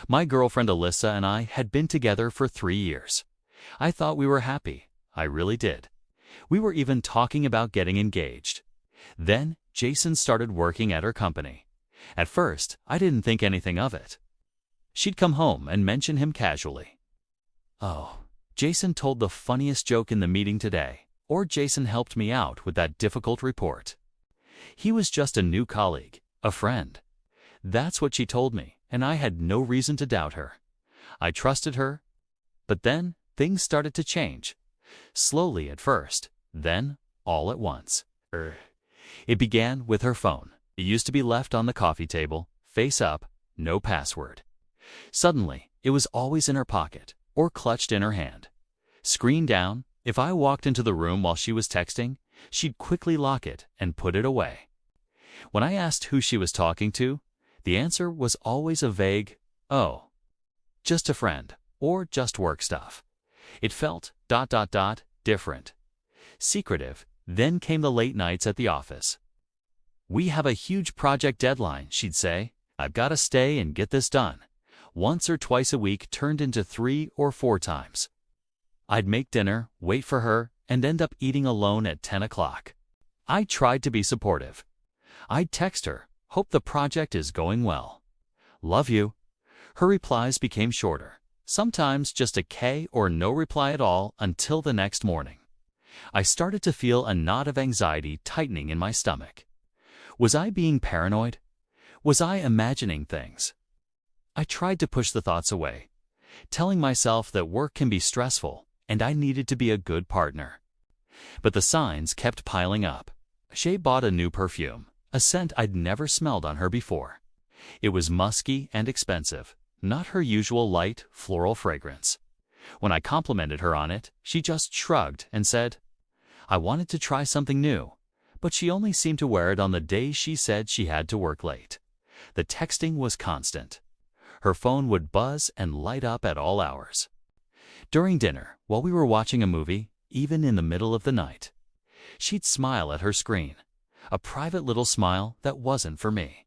My girlfriend Alyssa and I had been together for 3 years. I thought we were happy. I really did. We were even talking about getting engaged. Then Jason started working at her company. At first, I didn't think anything of it. She'd come home and mention him casually. "Oh, Jason told the funniest joke in the meeting today," or "Jason helped me out with that difficult report." He was just a new colleague, a friend. That's what she told me, and I had no reason to doubt her. I trusted her, but then things started to change. Slowly at first, then all at once. It began with her phone. It used to be left on the coffee table, face up, no password. Suddenly, it was always in her pocket or clutched in her hand. Screen down, if I walked into the room while she was texting, she'd quickly lock it and put it away. When I asked who she was talking to, the answer was always a vague, "Oh, just a friend," or "just work stuff." It felt ... different. Secretive. Then came the late nights at the office. "We have a huge project deadline," she'd say. "I've got to stay and get this done." Once or twice a week turned into 3 or 4 times. I'd make dinner, wait for her, and end up eating alone at 10 o'clock. I tried to be supportive. I'd text her, "Hope the project is going well. Love you." Her replies became shorter, sometimes just a K or no reply at all until the next morning. I started to feel a knot of anxiety tightening in my stomach. Was I being paranoid? Was I imagining things? I tried to push the thoughts away, telling myself that work can be stressful and I needed to be a good partner. But the signs kept piling up. Shay bought a new perfume, a scent I'd never smelled on her before. It was musky and expensive, not her usual light, floral fragrance. When I complimented her on it, she just shrugged and said, "I wanted to try something new," but she only seemed to wear it on the days she said she had to work late. The texting was constant. Her phone would buzz and light up at all hours. During dinner, while we were watching a movie, even in the middle of the night, she'd smile at her screen, a private little smile that wasn't for me.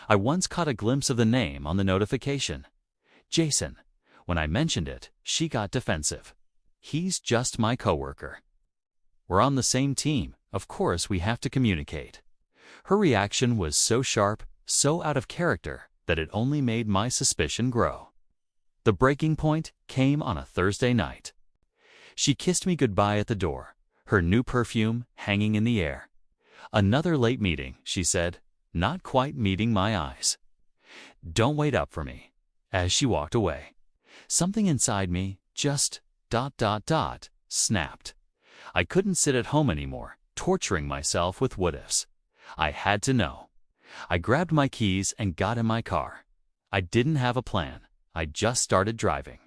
I once caught a glimpse of the name on the notification. Jason. When I mentioned it, she got defensive. "He's just my coworker. We're on the same team, of course we have to communicate." Her reaction was so sharp, so out of character, that it only made my suspicion grow. The breaking point came on a Thursday night. She kissed me goodbye at the door, her new perfume hanging in the air. "Another late meeting," she said, not quite meeting my eyes. "Don't wait up for me." As she walked away, something inside me just ... snapped. I couldn't sit at home anymore, torturing myself with what-ifs. I had to know. I grabbed my keys and got in my car. I didn't have a plan. I just started driving.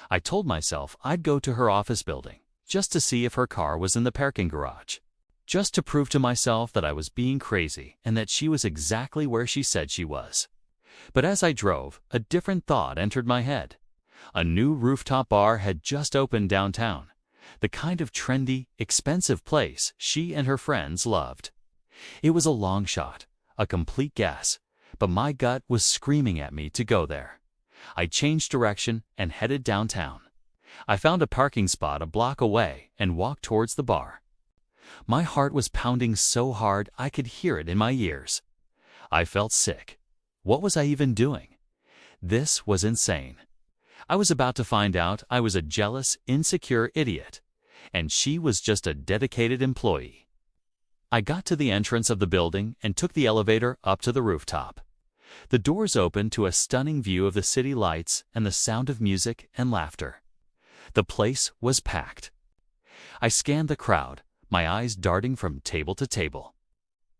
I told myself I'd go to her office building, just to see if her car was in the parking garage. Just to prove to myself that I was being crazy and that she was exactly where she said she was. But as I drove, a different thought entered my head. A new rooftop bar had just opened downtown, the kind of trendy, expensive place she and her friends loved. It was a long shot, a complete guess, but my gut was screaming at me to go there. I changed direction and headed downtown. I found a parking spot a block away and walked towards the bar. My heart was pounding so hard I could hear it in my ears. I felt sick. What was I even doing? This was insane. I was about to find out I was a jealous, insecure idiot, and she was just a dedicated employee. I got to the entrance of the building and took the elevator up to the rooftop. The doors opened to a stunning view of the city lights and the sound of music and laughter. The place was packed. I scanned the crowd, my eyes darting from table to table,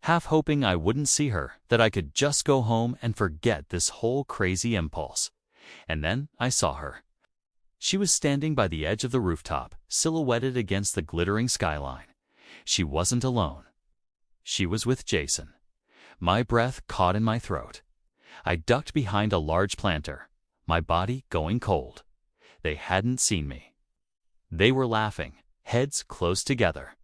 half hoping I wouldn't see her, that I could just go home and forget this whole crazy impulse. And then I saw her. She was standing by the edge of the rooftop, silhouetted against the glittering skyline. She wasn't alone. She was with Jason. My breath caught in my throat. I ducked behind a large planter, my body going cold. They hadn't seen me. They were laughing, heads close together.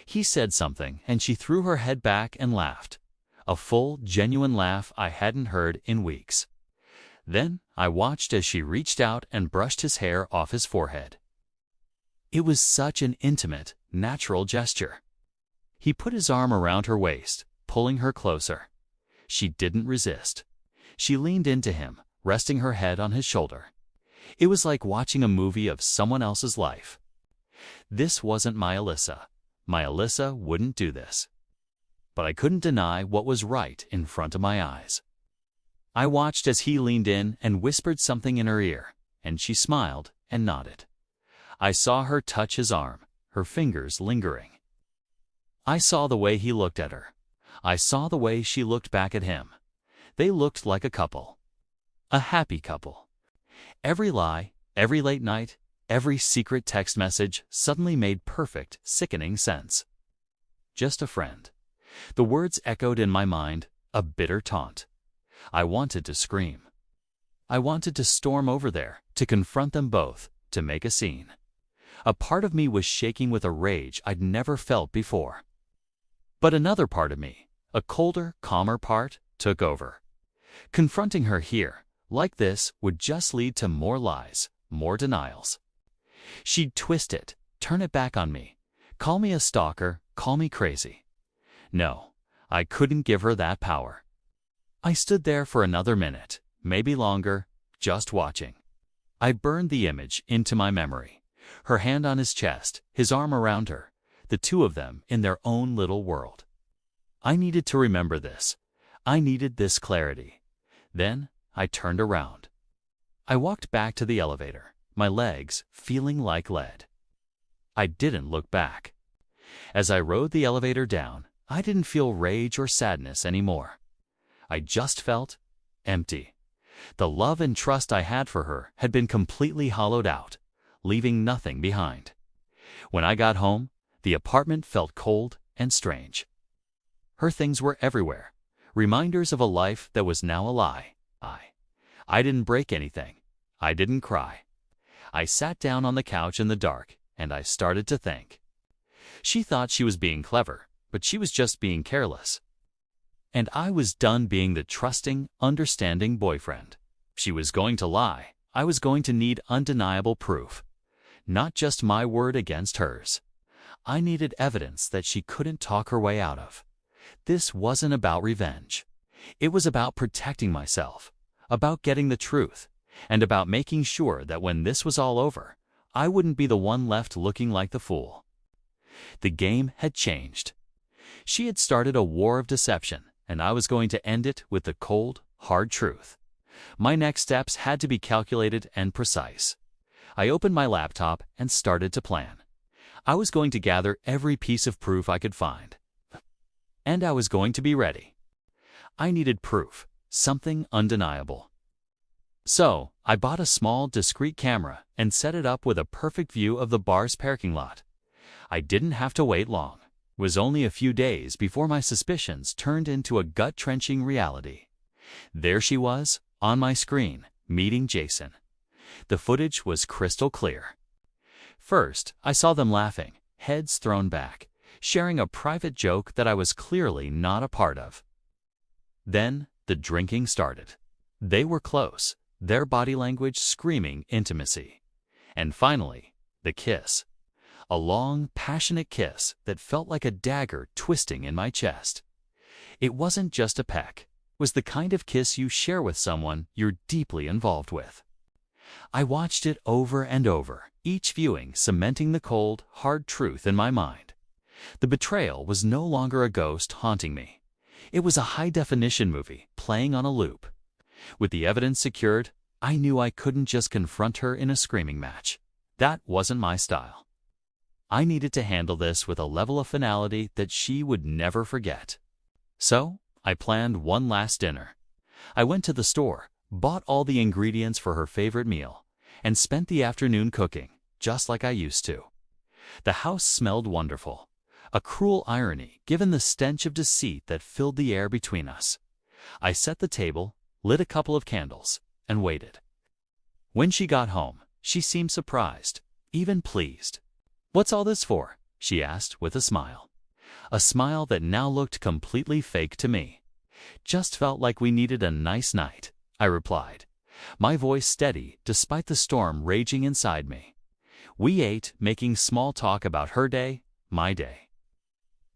He said something, and she threw her head back and laughed. A full, genuine laugh I hadn't heard in weeks. Then I watched as she reached out and brushed his hair off his forehead. It was such an intimate, natural gesture. He put his arm around her waist, pulling her closer. She didn't resist. She leaned into him, resting her head on his shoulder. It was like watching a movie of someone else's life. This wasn't my Alyssa. My Alyssa wouldn't do this. But I couldn't deny what was right in front of my eyes. I watched as he leaned in and whispered something in her ear, and she smiled and nodded. I saw her touch his arm, her fingers lingering. I saw the way he looked at her. I saw the way she looked back at him. They looked like a couple. A happy couple. Every lie, every late night, every secret text message suddenly made perfect, sickening sense. Just a friend. The words echoed in my mind, a bitter taunt. I wanted to scream. I wanted to storm over there, to confront them both, to make a scene. A part of me was shaking with a rage I'd never felt before. But another part of me, a colder, calmer part, took over. Confronting her here, like this, would just lead to more lies, more denials. She'd twist it, turn it back on me, call me a stalker, call me crazy. No, I couldn't give her that power. I stood there for another minute, maybe longer, just watching. I burned the image into my memory. Her hand on his chest, his arm around her, the two of them in their own little world. I needed to remember this. I needed this clarity. Then I turned around. I walked back to the elevator, my legs feeling like lead. I didn't look back. As I rode the elevator down, I didn't feel rage or sadness anymore. I just felt empty. The love and trust I had for her had been completely hollowed out, leaving nothing behind. When I got home, the apartment felt cold and strange. Her things were everywhere, reminders of a life that was now a lie. I didn't break anything. I didn't cry. I sat down on the couch in the dark, and I started to think. She thought she was being clever, but she was just being careless. And I was done being the trusting, understanding boyfriend. She was going to lie. I was going to need undeniable proof. Not just my word against hers. I needed evidence that she couldn't talk her way out of. This wasn't about revenge. It was about protecting myself, about getting the truth, and about making sure that when this was all over, I wouldn't be the one left looking like the fool. The game had changed. She had started a war of deception, and I was going to end it with the cold, hard truth. My next steps had to be calculated and precise. I opened my laptop and started to plan. I was going to gather every piece of proof I could find. And I was going to be ready. I needed proof, something undeniable. So, I bought a small, discreet camera and set it up with a perfect view of the bar's parking lot. I didn't have to wait long. It was only a few days before my suspicions turned into a gut-wrenching reality. There she was, on my screen, meeting Jason. The footage was crystal clear. First, I saw them laughing, heads thrown back, sharing a private joke that I was clearly not a part of. Then, the drinking started. They were close, their body language screaming intimacy. And finally, the kiss. A long, passionate kiss that felt like a dagger twisting in my chest. It wasn't just a peck. It was the kind of kiss you share with someone you're deeply involved with. I watched it over and over, each viewing cementing the cold, hard truth in my mind. The betrayal was no longer a ghost haunting me. It was a high-definition movie playing on a loop. With the evidence secured, I knew I couldn't just confront her in a screaming match. That wasn't my style. I needed to handle this with a level of finality that she would never forget. So, I planned one last dinner. I went to the store, bought all the ingredients for her favorite meal, and spent the afternoon cooking, just like I used to. The house smelled wonderful. A cruel irony given the stench of deceit that filled the air between us. I set the table, lit a couple of candles, and waited. When she got home, she seemed surprised, even pleased. "What's all this for?" she asked with a smile. A smile that now looked completely fake to me. "Just felt like we needed a nice night," I replied, my voice steady despite the storm raging inside me. We ate, making small talk about her day, my day.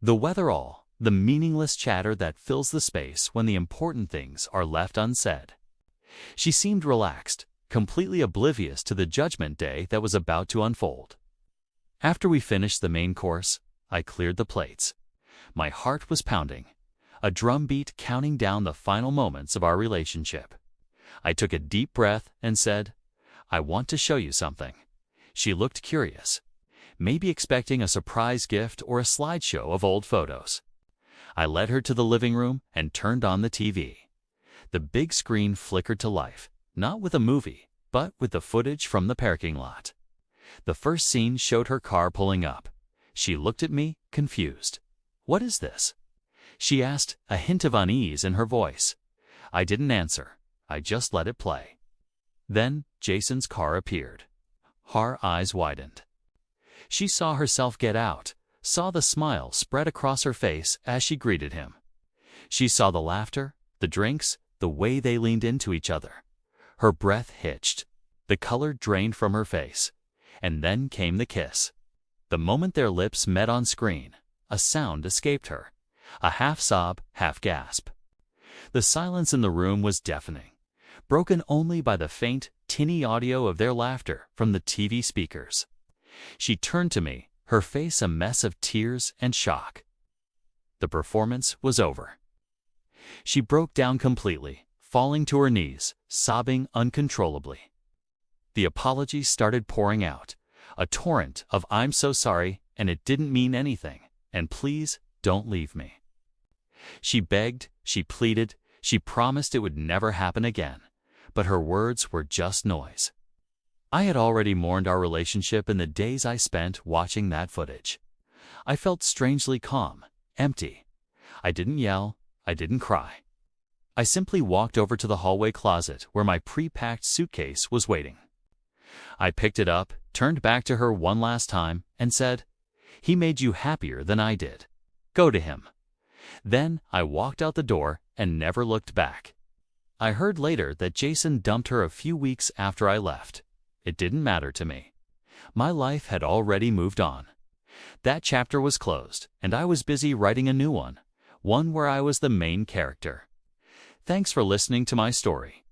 The weather all, the meaningless chatter that fills the space when the important things are left unsaid. She seemed relaxed, completely oblivious to the judgment day that was about to unfold. After we finished the main course, I cleared the plates. My heart was pounding, a drumbeat counting down the final moments of our relationship. I took a deep breath and said, "I want to show you something." She looked curious, maybe expecting a surprise gift or a slideshow of old photos. I led her to the living room and turned on the TV. The big screen flickered to life, not with a movie, but with the footage from the parking lot. The first scene showed her car pulling up. She looked at me, confused. "What is this?" she asked, a hint of unease in her voice. I didn't answer. I just let it play. Then Jason's car appeared. Her eyes widened. She saw herself get out, saw the smile spread across her face as she greeted him. She saw the laughter, the drinks, the way they leaned into each other. Her breath hitched. The color drained from her face. And then came the kiss. The moment their lips met on screen, a sound escaped her, a half sob, half gasp. The silence in the room was deafening, broken only by the faint, tinny audio of their laughter from the TV speakers. She turned to me, her face a mess of tears and shock. The performance was over. She broke down completely, falling to her knees, sobbing uncontrollably. The apologies started pouring out, a torrent of "I'm so sorry, and it didn't mean anything, and please, don't leave me." She begged, she pleaded, she promised it would never happen again, but her words were just noise. I had already mourned our relationship in the days I spent watching that footage. I felt strangely calm, empty. I didn't yell, I didn't cry. I simply walked over to the hallway closet where my pre-packed suitcase was waiting. I picked it up, turned back to her one last time, and said, "He made you happier than I did. Go to him." Then I walked out the door and never looked back. I heard later that Jason dumped her a few weeks after I left. It didn't matter to me. My life had already moved on. That chapter was closed, and I was busy writing a new one where I was the main character. Thanks for listening to my story.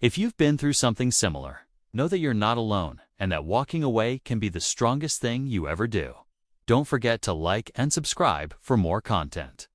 If you've been through something similar, know that you're not alone and that walking away can be the strongest thing you ever do. Don't forget to like and subscribe for more content.